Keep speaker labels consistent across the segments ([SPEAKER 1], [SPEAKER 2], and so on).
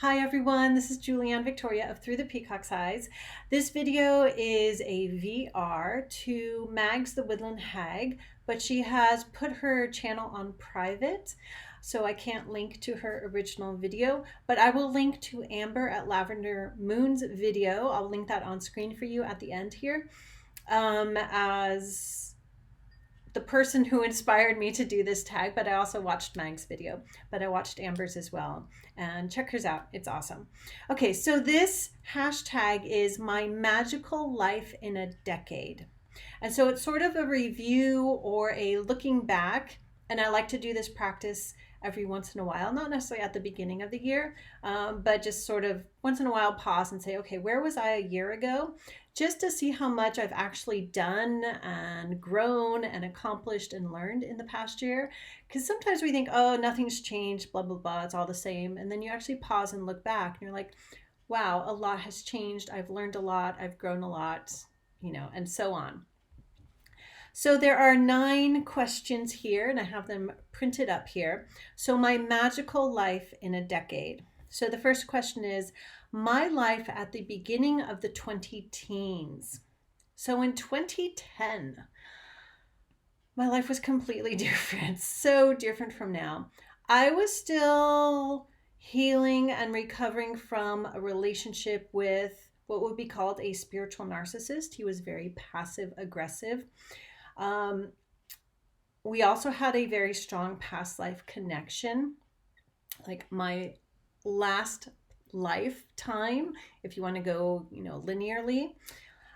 [SPEAKER 1] Hi everyone, this is Julianne Victoria of Through the Peacock's Eyes. This video is a VR to Mags the Woodland Hag, but she has put her channel on private, so I can't link to her original video, but I will link to Amber at Lavender Moon's video. I'll link that on screen for you at the end here, as the person who inspired me to do this tag, but I also watched Mag's video, but I watched Amber's as well. And check hers out, it's awesome. Okay, so this hashtag is my magical life in a decade. And so it's sort of a review or a looking back. And I like to do this practice every once in a while, not necessarily at the beginning of the year, but just sort of once in a while pause and say, okay, where was I a year ago? Just to see how much I've actually done and grown and accomplished and learned in the past year. Because sometimes we think, oh, nothing's changed, blah, blah, blah, it's all the same. And then you actually pause and look back and you're like, wow, a lot has changed. I've learned a lot. I've grown a lot, and so on. So there are 9 questions here, and I have them printed up here. So my magical life in a decade. So the first question is, my life at the beginning of the 20 teens. So in 2010, my life was completely different, so different from now. I was still healing and recovering from a relationship with what would be called a spiritual narcissist. He was very passive aggressive. We also had a very strong past life connection, like my last lifetime, if you want to go, linearly.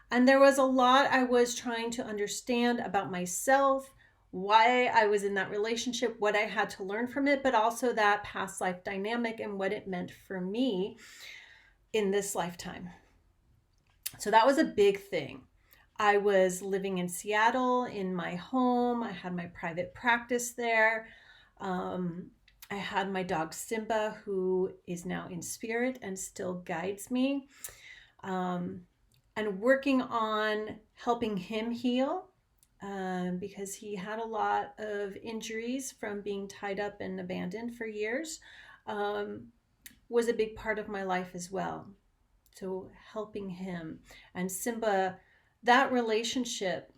[SPEAKER 1] And there was a lot I was trying to understand about myself, why I was in that relationship, what I had to learn from it, but also that past life dynamic and what it meant for me in this lifetime. So that was a big thing. I was living in Seattle in my home. I had my private practice there. I had my dog Simba, who is now in spirit and still guides me, and working on helping him heal, because he had a lot of injuries from being tied up and abandoned for years, was a big part of my life as well. So helping him and Simba, that relationship,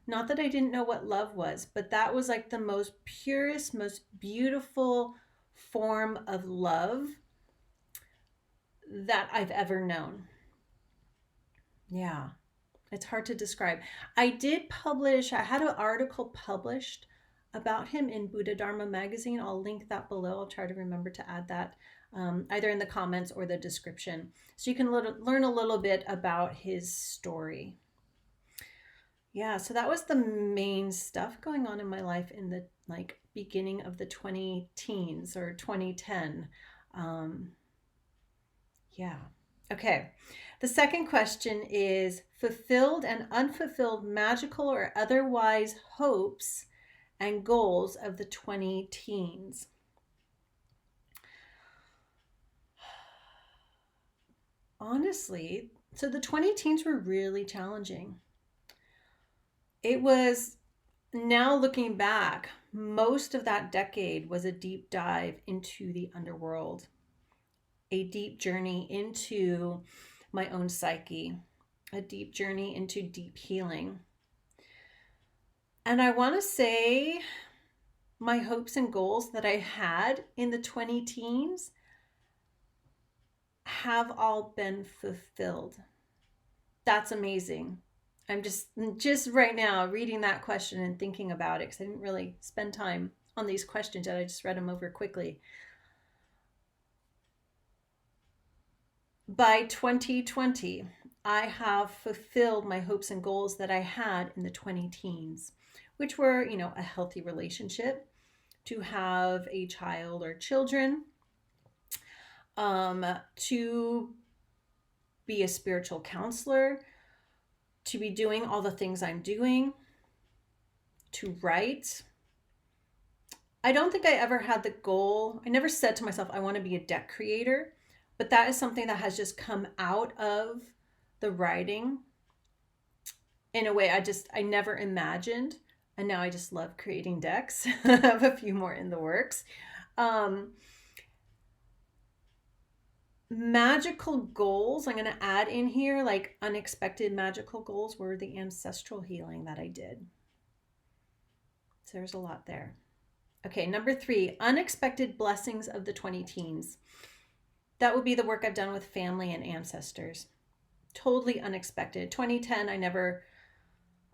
[SPEAKER 1] not that I didn't know what love was, but that was like the most purest, most beautiful form of love that I've ever known. Yeah, it's hard to describe. I had an article published about him in Buddha Dharma magazine. I'll link that below. I'll try to remember to add that, either in the comments or the description, so you can learn a little bit about his story. Yeah, so that was the main stuff going on in my life in the beginning of the 20 teens or 2010. Yeah. Okay. The second question is fulfilled and unfulfilled magical or otherwise hopes and goals of the 20 teens. Honestly, so the 20 teens were really challenging. It was, now looking back, most of that decade was a deep dive into the underworld, a deep journey into my own psyche, a deep journey into deep healing. And I want to say my hopes and goals that I had in the 20 teens have all been fulfilled. That's amazing. I'm just right now reading that question and thinking about it, because I didn't really spend time on these questions yet. I just read them over quickly. By 2020, I have fulfilled my hopes and goals that I had in the 20 teens, which were, a healthy relationship, to have a child or children, to be a spiritual counselor, to be doing all the things I'm doing, to write. I don't think I ever had the goal. I never said to myself, I want to be a deck creator, but that is something that has just come out of the writing in a way I never imagined. And now I just love creating decks. I have a few more in the works. magical goals, I'm going to add in here, like unexpected magical goals, were the ancestral healing that I did. So there's a lot there. Okay, number 3, unexpected blessings of the 20 teens. That would be the work I've done with family and ancestors. Totally unexpected. 2010,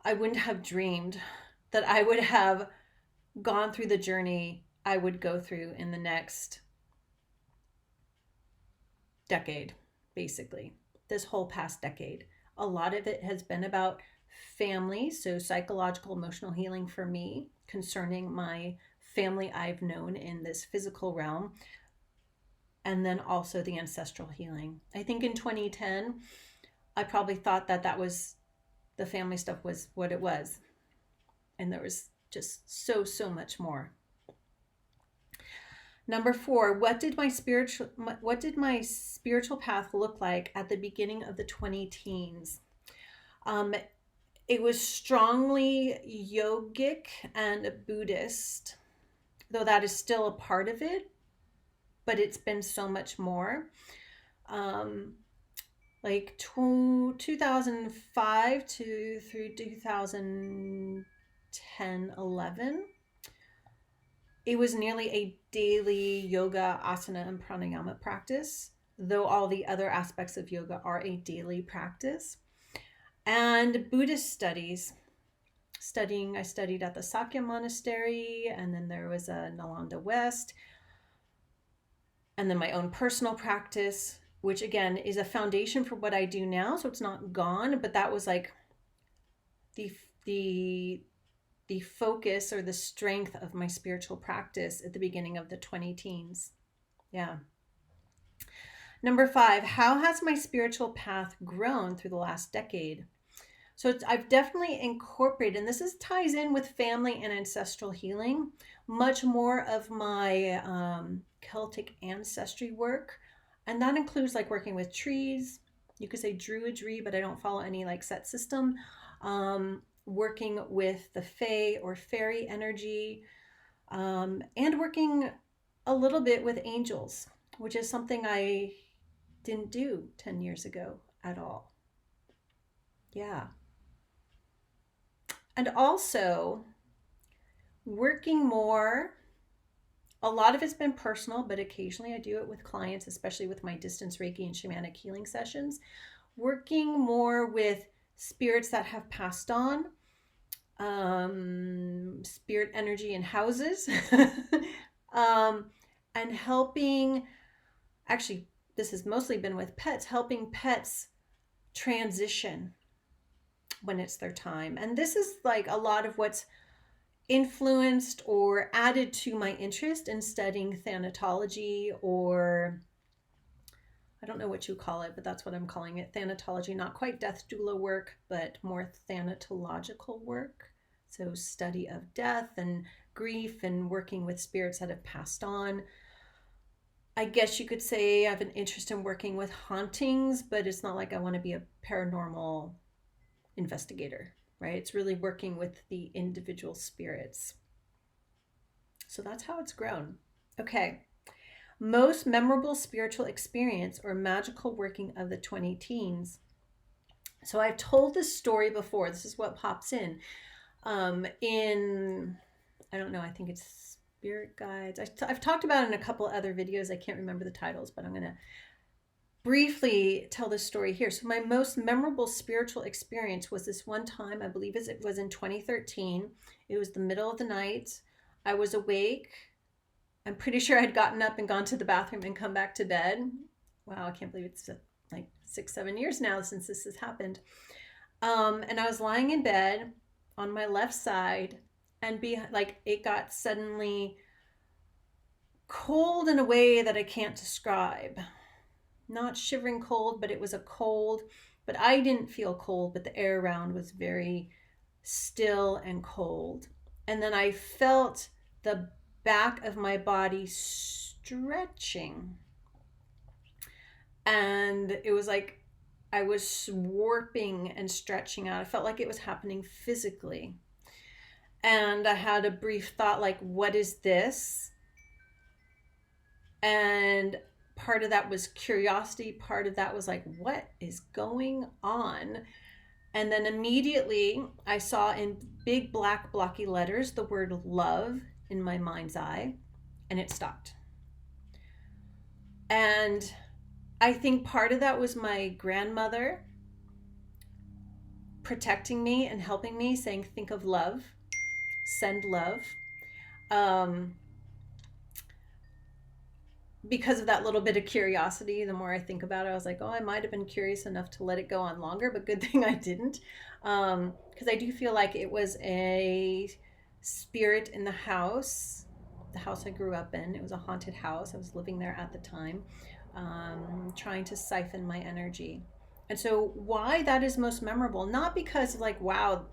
[SPEAKER 1] I wouldn't have dreamed that I would have gone through the journey I would go through in the next decade, basically. This whole past decade. A lot of it has been about family, so psychological, emotional healing for me concerning my family I've known in this physical realm, and then also the ancestral healing. I think in 2010, I probably thought that was the family stuff was what it was, and there was just so much more. Number 4, what did my spiritual path look like at the beginning of the 20 teens? It was strongly yogic and Buddhist, though that is still a part of it, but it's been so much more. Like 2005 through 2010, 11, it was nearly a daily yoga, asana, and pranayama practice, though all the other aspects of yoga are a daily practice. And Buddhist studies. I studied at the Sakya Monastery, and then there was a Nalanda West, and then my own personal practice, which again is a foundation for what I do now. So it's not gone, but that was like the focus or the strength of my spiritual practice at the beginning of the 20 teens. Yeah. Number 5, how has my spiritual path grown through the last decade? So I've definitely incorporated, and this ties in with family and ancestral healing, much more of my Celtic ancestry work. And that includes like working with trees. You could say druidry, but I don't follow any like set system. Working with the fae or fairy energy, and working a little bit with angels, which is something I didn't do 10 years ago at all. Yeah. And also working more, a lot of it's been personal, but occasionally I do it with clients, especially with my distance Reiki and shamanic healing sessions, working more with spirits that have passed on, spirit energy in houses, and helping, actually, this has mostly been with pets, helping pets transition when it's their time. And this is like a lot of what's influenced or added to my interest in studying thanatology, or I don't know what you call it, but that's what I'm calling it, thanatology. Not quite death doula work, but more thanatological work. So study of death and grief and working with spirits that have passed on. I guess you could say I have an interest in working with hauntings, but it's not like I want to be a paranormal investigator, right? It's really working with the individual spirits. So that's how it's grown. Okay. Most memorable spiritual experience or magical working of the 20 teens. So I've told this story before. This is what pops in. I don't know, I think it's Spirit Guides. I've talked about it in a couple other videos. I can't remember the titles, but I'm going to briefly tell this story here. So my most memorable spiritual experience was this one time, I believe it was in 2013. It was the middle of the night. I was awake. I'm pretty sure I'd gotten up and gone to the bathroom and come back to bed. Wow, I can't believe it's like 6-7 years now since this has happened. And I was lying in bed on my left side, and it got suddenly cold in a way that I can't describe. Not shivering cold, but it was a cold. But I didn't feel cold, but the air around was very still and cold. And then I felt the back of my body stretching. And it was like I was warping and stretching out. I felt like it was happening physically. And I had a brief thought like, what is this? And part of that was curiosity. Part of that was like, what is going on? And then immediately I saw in big black blocky letters the word love in my mind's eye, and it stopped. And I think part of that was my grandmother protecting me and helping me, saying, think of love, send love. Because of that little bit of curiosity, the more I think about it, I was like, oh, I might have been curious enough to let it go on longer, but good thing I didn't. Because I do feel like it was a spirit in the house I grew up in. It was a haunted house. I was living there at the time, trying to siphon my energy. And so why that is most memorable, not because like, wow,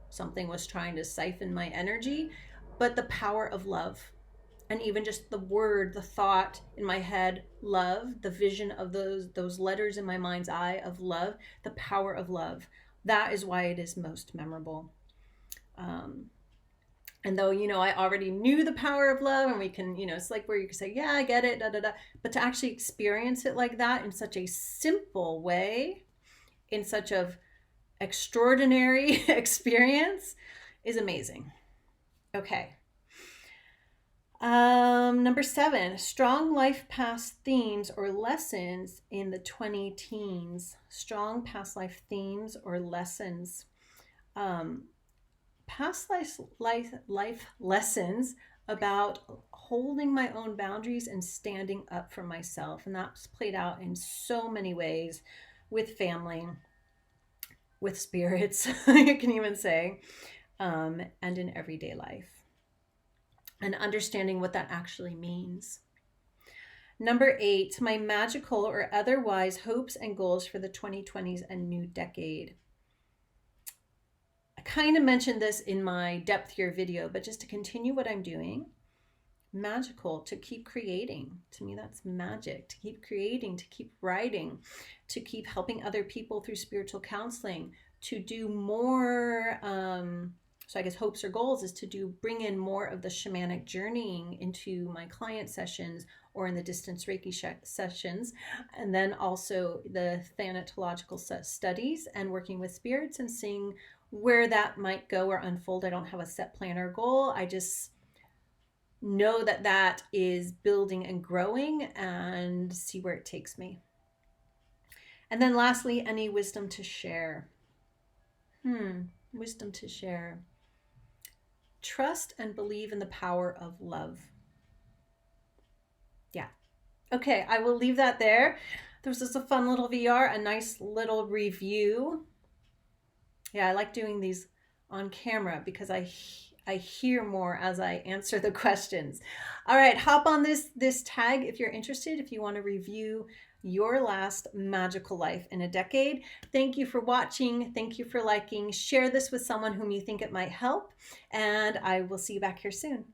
[SPEAKER 1] something was trying to siphon my energy, but the power of love. And even just the word, the thought in my head, love, the vision of those letters in my mind's eye of love, the power of love. That is why it is most memorable. And though, I already knew the power of love, and we can, it's like where you can say, yeah, I get it, da, da, da. But to actually experience it like that in such a simple way, in such of extraordinary experience, is amazing. Okay. Number 7, strong life past themes or lessons in the 20 teens. Strong past life themes or lessons. Past life lessons about holding my own boundaries and standing up for myself. And that's played out in so many ways, with family, with spirits, you can even say, and in everyday life. And understanding what that actually means. Number 8, my magical or otherwise hopes and goals for the 2020s and new decade. I kind of mentioned this in my depth here video, but just to continue what I'm doing, magical, to keep creating. To me, that's magic, to keep creating, to keep writing, to keep helping other people through spiritual counseling, to do more, so I guess hopes or goals is to bring in more of the shamanic journeying into my client sessions or in the distance Reiki sessions. And then also the thanatological studies and working with spirits and seeing where that might go or unfold. I don't have a set plan or goal. I just know that that is building and growing, and see where it takes me. And then lastly, any wisdom to share. Wisdom to share. Trust and believe in the power of love. Yeah. Okay, I will leave that there. This was a fun little VR, a nice little review. Yeah, I like doing these on camera because I hear more as I answer the questions. All right, hop on this tag if you're interested, if you want to review your last magical life in a decade. Thank you for watching. Thank you for liking. Share this with someone whom you think it might help. And I will see you back here soon.